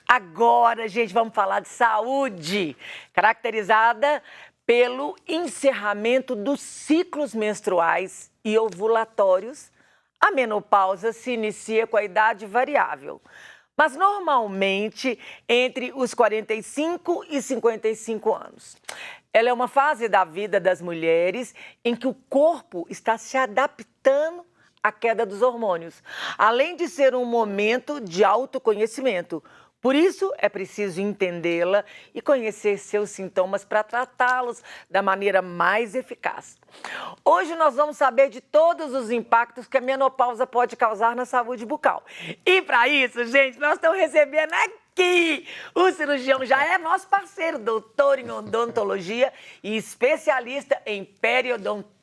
Agora, gente, vamos falar de saúde, caracterizada pelo encerramento dos ciclos menstruais e ovulatórios. A menopausa se inicia com a idade variável, mas normalmente entre os 45 e 55 anos. Ela é uma fase da vida das mulheres em que o corpo está se adaptando à queda dos hormônios, além de ser um momento de autoconhecimento. Por isso, é preciso entendê-la e conhecer seus sintomas para tratá-los da maneira mais eficaz. Hoje nós vamos saber de todos os impactos que a menopausa pode causar na saúde bucal. E para isso, gente, nós estamos recebendo aqui o cirurgião, já é nosso parceiro, doutor em odontologia e especialista em periodontia,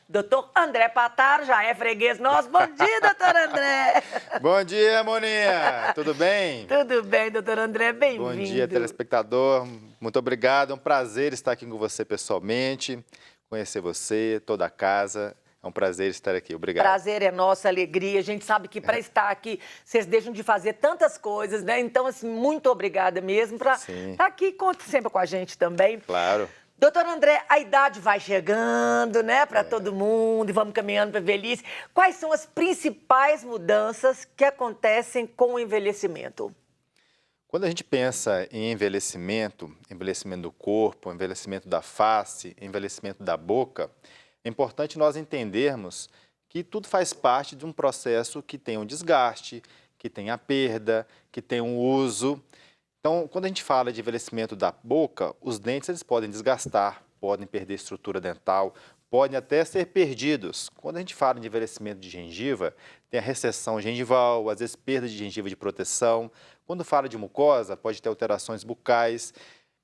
doutor André Pataro, já é freguês nosso. Bom dia, doutor André. Bom dia, Moninha. Tudo bem? Tudo bem, doutor André, bem-vindo. Bom dia, telespectador. Muito obrigado. É um prazer estar aqui com você pessoalmente, conhecer você, toda a casa. É um prazer estar aqui. Obrigado. Prazer é nossa, alegria. A gente sabe que para estar aqui, vocês deixam de fazer tantas coisas, né? Então, assim, muito obrigada mesmo por estar aqui. Conte sempre com a gente também. Claro. Doutor André, a idade vai chegando, né, para todo mundo, e vamos caminhando para a velhice. Quais são as principais mudanças que acontecem com o envelhecimento? Quando a gente pensa em envelhecimento, envelhecimento do corpo, envelhecimento da face, envelhecimento da boca, é importante nós entendermos que tudo faz parte de um processo que tem um desgaste, que tem a perda, que tem um uso. Então, quando a gente fala de envelhecimento da boca, os dentes eles podem desgastar, podem perder estrutura dental, podem até ser perdidos. Quando a gente fala de envelhecimento de gengiva, tem a recessão gengival, às vezes perda de gengiva de proteção. Quando fala de mucosa, pode ter alterações bucais,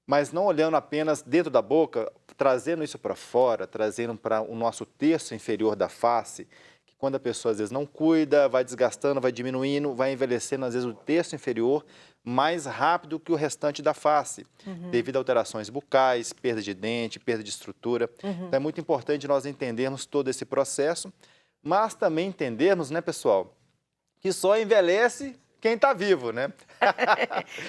mas não olhando apenas dentro da boca, trazendo isso para fora, trazendo para o nosso terço inferior da face, que quando a pessoa às vezes não cuida, vai desgastando, vai diminuindo, vai envelhecendo às vezes o terço inferior mais rápido que o restante da face, devido a alterações bucais, perda de dente, perda de estrutura. Então é muito importante nós entendermos todo esse processo, mas também entendermos, né, pessoal, que só envelhece quem está vivo, né?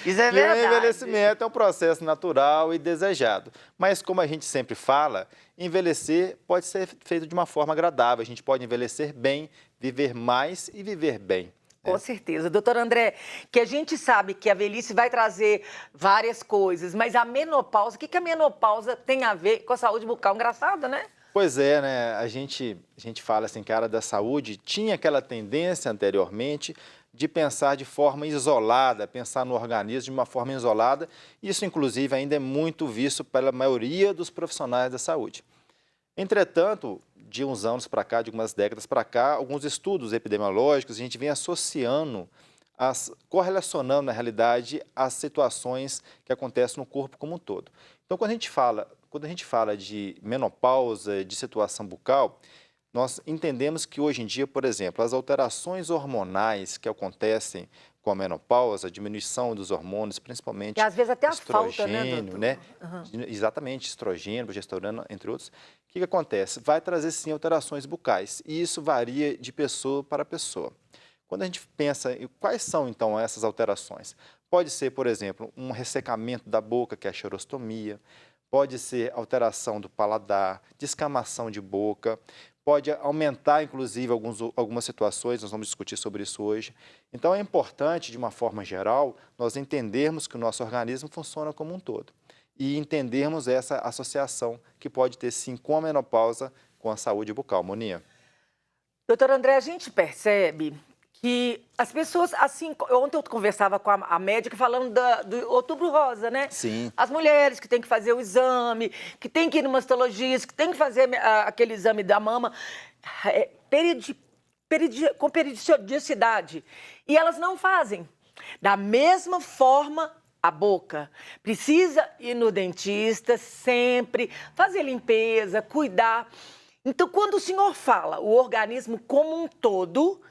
Isso é que verdade. O envelhecimento é um processo natural e desejado. Mas, como a gente sempre fala, envelhecer pode ser feito de uma forma agradável. A gente pode envelhecer bem, viver mais e viver bem. Com certeza. Doutor André, que a gente sabe que a velhice vai trazer várias coisas, mas a menopausa, o que a menopausa tem a ver com a saúde bucal? Engraçado, né? Pois é, né? A gente fala assim que a área da saúde tinha aquela tendência anteriormente de pensar de forma isolada, pensar no organismo de uma forma isolada. Isso, inclusive, ainda é muito visto pela maioria dos profissionais da saúde. Entretanto, de uns anos para cá, de algumas décadas para cá, alguns estudos epidemiológicos, a gente vem associando, correlacionando, na realidade, as situações que acontecem no corpo como um todo. Então, quando a gente fala de menopausa, de situação bucal, nós entendemos que hoje em dia, por exemplo, as alterações hormonais que acontecem com a menopausa, a diminuição dos hormônios, principalmente e às vezes até a falta, estrogênio, né? Exatamente, estrogênio, progesterona, entre outros. O que acontece? Vai trazer, sim, alterações bucais, e isso varia de pessoa para pessoa. Quando a gente pensa em quais são, então, essas alterações, pode ser, por exemplo, um ressecamento da boca, que é a xerostomia, pode ser alteração do paladar, descamação de boca, pode aumentar, inclusive, algumas situações, nós vamos discutir sobre isso hoje. Então, é importante, de uma forma geral, nós entendermos que o nosso organismo funciona como um todo e entendermos essa associação que pode ter, sim, com a menopausa, com a saúde bucal. Moninha? Doutor André, a gente percebe que as pessoas, assim, ontem eu conversava com a médica falando do Outubro Rosa, né? Sim. As mulheres que têm que fazer o exame, que têm que ir no mastologista, que têm que fazer aquele exame da mama com periodicidade. E elas não fazem. Da mesma forma, a boca precisa ir no dentista sempre, fazer limpeza, cuidar. Então, quando o senhor fala o organismo como um todo,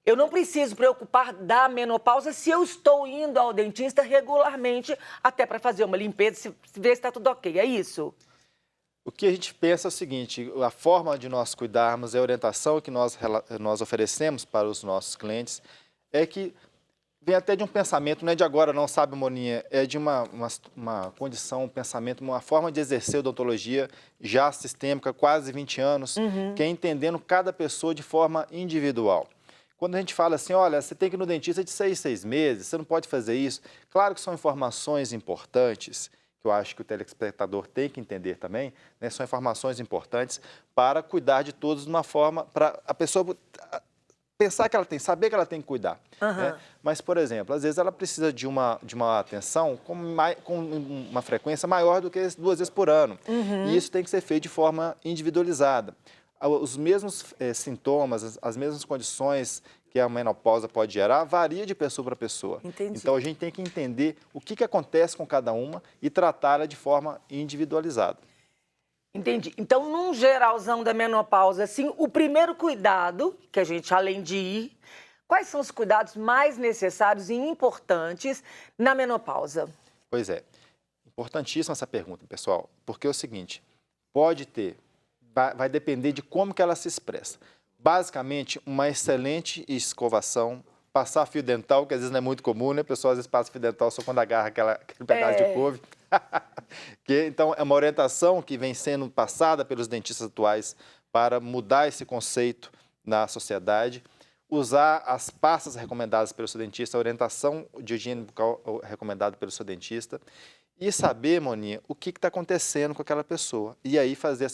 eu não preciso preocupar da menopausa se eu estou indo ao dentista regularmente, até para fazer uma limpeza, ver se está tudo ok. É isso? O que a gente pensa é o seguinte, a forma de nós cuidarmos, a orientação que nós oferecemos para os nossos clientes é que vem até de um pensamento, não é de agora não, sabe, Moninha? É de uma condição, um pensamento, uma forma de exercer odontologia já sistêmica, quase 20 anos, que é entendendo cada pessoa de forma individual. Quando a gente fala assim, olha, você tem que ir no dentista de 6 meses, você não pode fazer isso. Claro que são informações importantes, que eu acho que o telespectador tem que entender também, né? São informações importantes para cuidar de todos de uma forma, para a pessoa pensar que ela tem, saber que ela tem que cuidar. Né? Mas, por exemplo, às vezes ela precisa de uma atenção com uma frequência maior do que 2 vezes por ano. E isso tem que ser feito de forma individualizada. Os mesmos sintomas, as mesmas condições que a menopausa pode gerar, varia de pessoa para pessoa. Entendi. Então, a gente tem que entender o que acontece com cada uma e tratá-la de forma individualizada. Entendi. Então, num geralzão da menopausa, assim, o primeiro cuidado, que a gente, além de ir, quais são os cuidados mais necessários e importantes na menopausa? Pois é, importantíssima essa pergunta, pessoal, porque é o seguinte, pode ter, vai depender de como que ela se expressa. Basicamente, uma excelente escovação, passar fio dental, que às vezes não é muito comum, né? A pessoa às vezes passa fio dental só quando agarra aquele pedaço de couve. Então, é uma orientação que vem sendo passada pelos dentistas atuais para mudar esse conceito na sociedade. Usar as pastas recomendadas pelo seu dentista, a orientação de higiene bucal recomendada pelo seu dentista. E saber, Moninha, o que está acontecendo com aquela pessoa. E aí fazer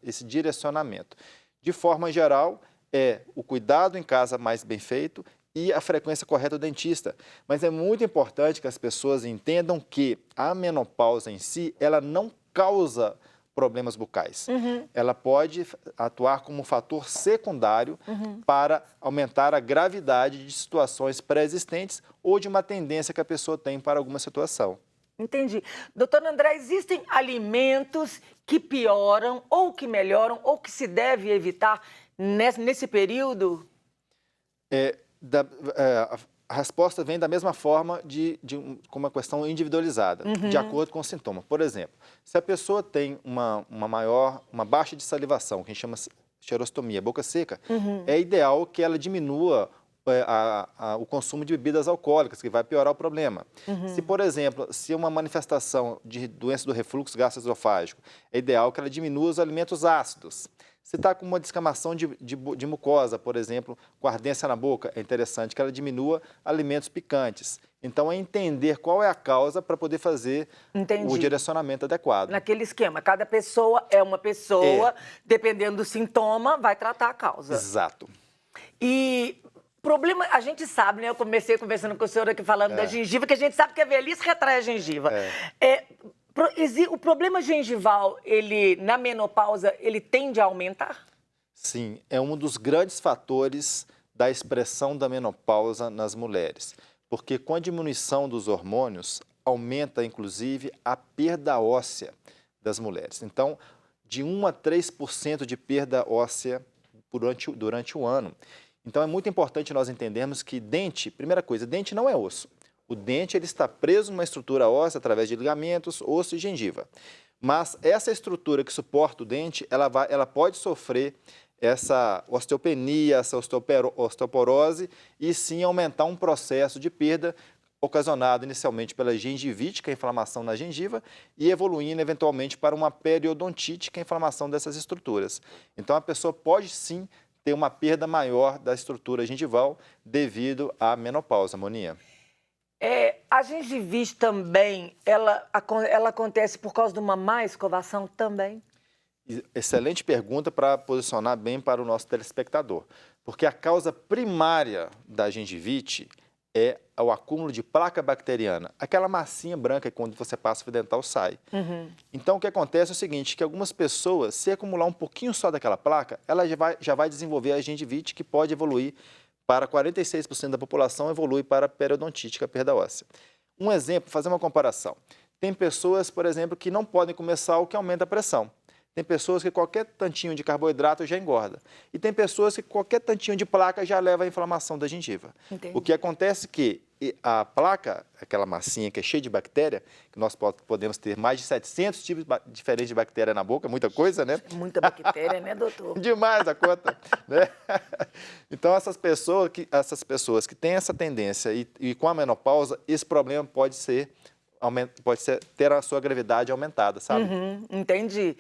esse direcionamento. De forma geral, é o cuidado em casa mais bem feito e a frequência correta do dentista. Mas é muito importante que as pessoas entendam que a menopausa em si, ela não causa problemas bucais. Ela pode atuar como um fator secundário para aumentar a gravidade de situações pré-existentes ou de uma tendência que a pessoa tem para alguma situação. Entendi. Doutor André, existem alimentos que pioram ou que melhoram ou que se deve evitar nesse período? A resposta vem da mesma forma com uma questão individualizada, de acordo com o sintoma. Por exemplo, se a pessoa tem uma baixa de salivação, que a gente chama xerostomia, boca seca, é ideal que ela diminua o consumo de bebidas alcoólicas, que vai piorar o problema. Se, por exemplo, se uma manifestação de doença do refluxo gastroesofágico, é ideal que ela diminua os alimentos ácidos. Se está com uma descamação de mucosa, por exemplo, com ardência na boca, é interessante que ela diminua alimentos picantes. Então, é entender qual é a causa para poder fazer o direcionamento adequado. Naquele esquema, cada pessoa é uma pessoa, dependendo do sintoma, vai tratar a causa. Exato. E problema, a gente sabe, né? Eu comecei conversando com o senhor aqui falando da gengiva, que a gente sabe que a velhice retrai a gengiva. O problema gengival, na menopausa, ele tende a aumentar? Sim, é um dos grandes fatores da expressão da menopausa nas mulheres. Porque com a diminuição dos hormônios, aumenta, inclusive, a perda óssea das mulheres. Então, de 1 a 3% de perda óssea durante o ano. Então, é muito importante nós entendermos que dente, primeira coisa, dente não é osso. O dente ele está preso numa estrutura óssea através de ligamentos, osso e gengiva. Mas essa estrutura que suporta o dente, ela pode sofrer essa osteopenia, essa osteoporose e sim aumentar um processo de perda ocasionado inicialmente pela gengivite, que é a inflamação na gengiva, e evoluindo eventualmente para uma periodontite, que é a inflamação dessas estruturas. Então, a pessoa pode sim ter uma perda maior da estrutura gengival devido à menopausa, Moninha. A gengivite também, ela acontece por causa de uma má escovação também? Excelente pergunta para posicionar bem para o nosso telespectador. Porque a causa primária da gengivite é o acúmulo de placa bacteriana. Aquela massinha branca que quando você passa o fio dental sai. Então, o que acontece é o seguinte, que algumas pessoas, se acumular um pouquinho só daquela placa, ela já vai desenvolver a gengivite, que pode evoluir para 46% da população, evolui para a periodontite, que é a perda óssea. Um exemplo, fazer uma comparação. Tem pessoas, por exemplo, que não podem comer sal, que aumenta a pressão. Tem pessoas que qualquer tantinho de carboidrato já engorda. E tem pessoas que qualquer tantinho de placa já leva à inflamação da gengiva. Entendi. O que acontece é que a placa, aquela massinha que é cheia de bactéria, que nós podemos ter mais de 700 tipos diferentes de bactéria na boca, muita coisa, né? Muita bactéria, né, doutor? Demais a conta, né? Então, essas pessoas que têm essa tendência e com a menopausa, esse problema pode ter a sua gravidade aumentada, sabe? Entendi.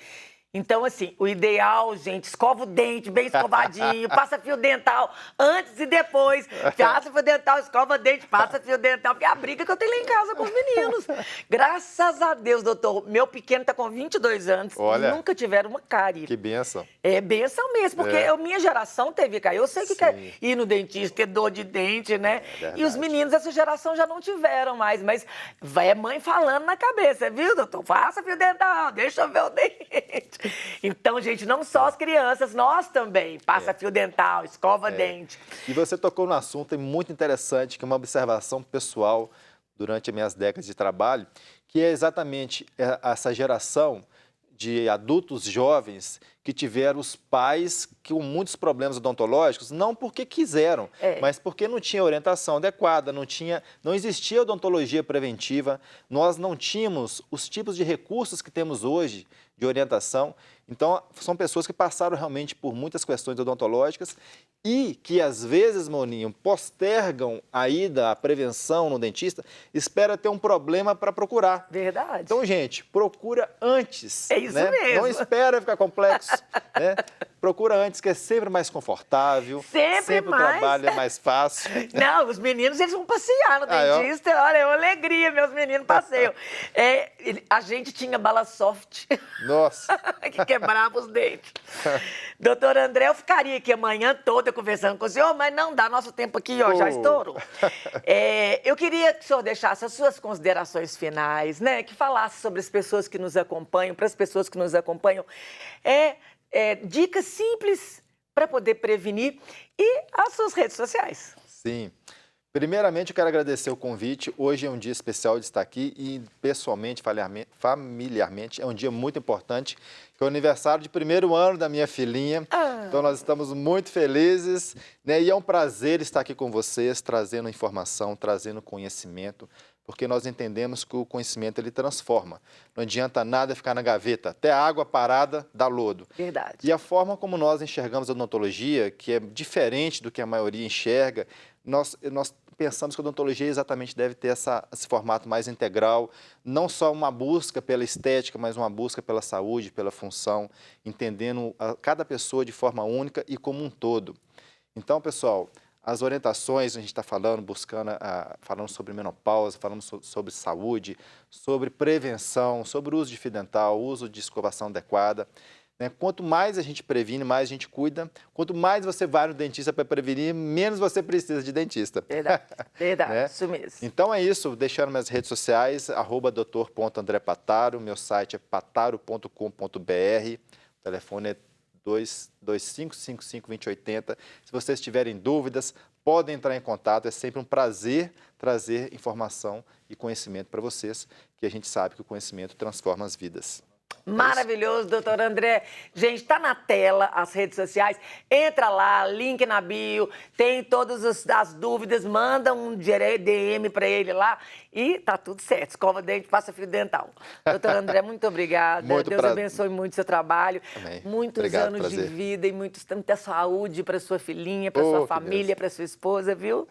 Então, assim, o ideal, gente, escova o dente bem escovadinho, passa fio dental antes e depois. Passa fio dental, escova o dente, passa fio dental, porque é a briga que eu tenho lá em casa com os meninos. Graças a Deus, doutor, meu pequeno tá com 22 anos, Olha, nunca tiveram uma cárie. Que bênção. É bênção mesmo, porque a minha geração teve cárie. Eu sei que quer ir no dentista, ter dor de dente, né? E os meninos dessa geração já não tiveram mais, mas é mãe falando na cabeça, viu, doutor? Faça fio dental, deixa eu ver o dente. Então, gente, não só as crianças, nós também. Passa fio dental, escova dente. E você tocou no assunto muito interessante, que é uma observação pessoal durante as minhas décadas de trabalho, que é exatamente essa geração de adultos jovens que tiveram os pais com muitos problemas odontológicos, não porque quiseram, mas porque não tinha orientação adequada, não existia odontologia preventiva, nós não tínhamos os tipos de recursos que temos hoje de orientação. Então, são pessoas que passaram realmente por muitas questões odontológicas e que, às vezes, Moninho, postergam a ida, a prevenção no dentista, espera ter um problema para procurar. Verdade. Então, gente, procura antes. É isso né? mesmo. Não espera ficar complexo. Né? Procura antes, que é sempre mais confortável. Sempre mais. O trabalho é mais fácil. Não, os meninos, eles vão passear no dentista. Olha, é uma alegria, meus meninos passeiam. A gente tinha bala soft. Nossa. Que quebrava os dentes. Doutor André, eu ficaria aqui a manhã toda conversando com o senhor, mas não dá, nosso tempo aqui, ó, já estourou. Eu queria que o senhor deixasse as suas considerações finais, né? Que falasse sobre as pessoas que nos acompanham, para as pessoas que nos acompanham. Dicas simples para poder prevenir e as suas redes sociais. Sim. Primeiramente, eu quero agradecer o convite. Hoje é um dia especial de estar aqui e, pessoalmente, familiarmente, é um dia muito importante, que é o aniversário de 1º ano da minha filhinha. Então, nós estamos muito felizes, né? E é um prazer estar aqui com vocês, trazendo informação, trazendo conhecimento, porque nós entendemos que o conhecimento, ele transforma. Não adianta nada ficar na gaveta, até a água parada dá lodo. Verdade. E a forma como nós enxergamos a odontologia, que é diferente do que a maioria enxerga, nós pensamos que a odontologia exatamente deve ter esse formato mais integral, não só uma busca pela estética, mas uma busca pela saúde, pela função, entendendo cada pessoa de forma única e como um todo. Então, pessoal, as orientações, a gente está falando, falando sobre menopausa, falando sobre saúde, sobre prevenção, sobre o uso de fio dental, uso de escovação adequada. Né? Quanto mais a gente previne, mais a gente cuida. Quanto mais você vai no dentista para prevenir, menos você precisa de dentista. Verdade, verdade, né? Isso mesmo. Então é isso, deixando minhas redes sociais, @dr.andrepataro, meu site é pataro.com.br, o telefone é 2255-2080. Se vocês tiverem dúvidas, podem entrar em contato, é sempre um prazer trazer informação e conhecimento para vocês, que a gente sabe que o conhecimento transforma as vidas. Maravilhoso, doutor André. Gente, tá na tela as redes sociais. Entra lá, link na bio, tem todas as dúvidas, manda um DM para ele lá e tá tudo certo. Escova dente, passa fio dental. Doutor André, muito obrigada. Deus abençoe muito o seu trabalho. Amém. Muitos Obrigado, anos de vida e muita saúde para sua filhinha, para sua família, para sua esposa, viu?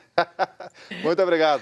Muito obrigado.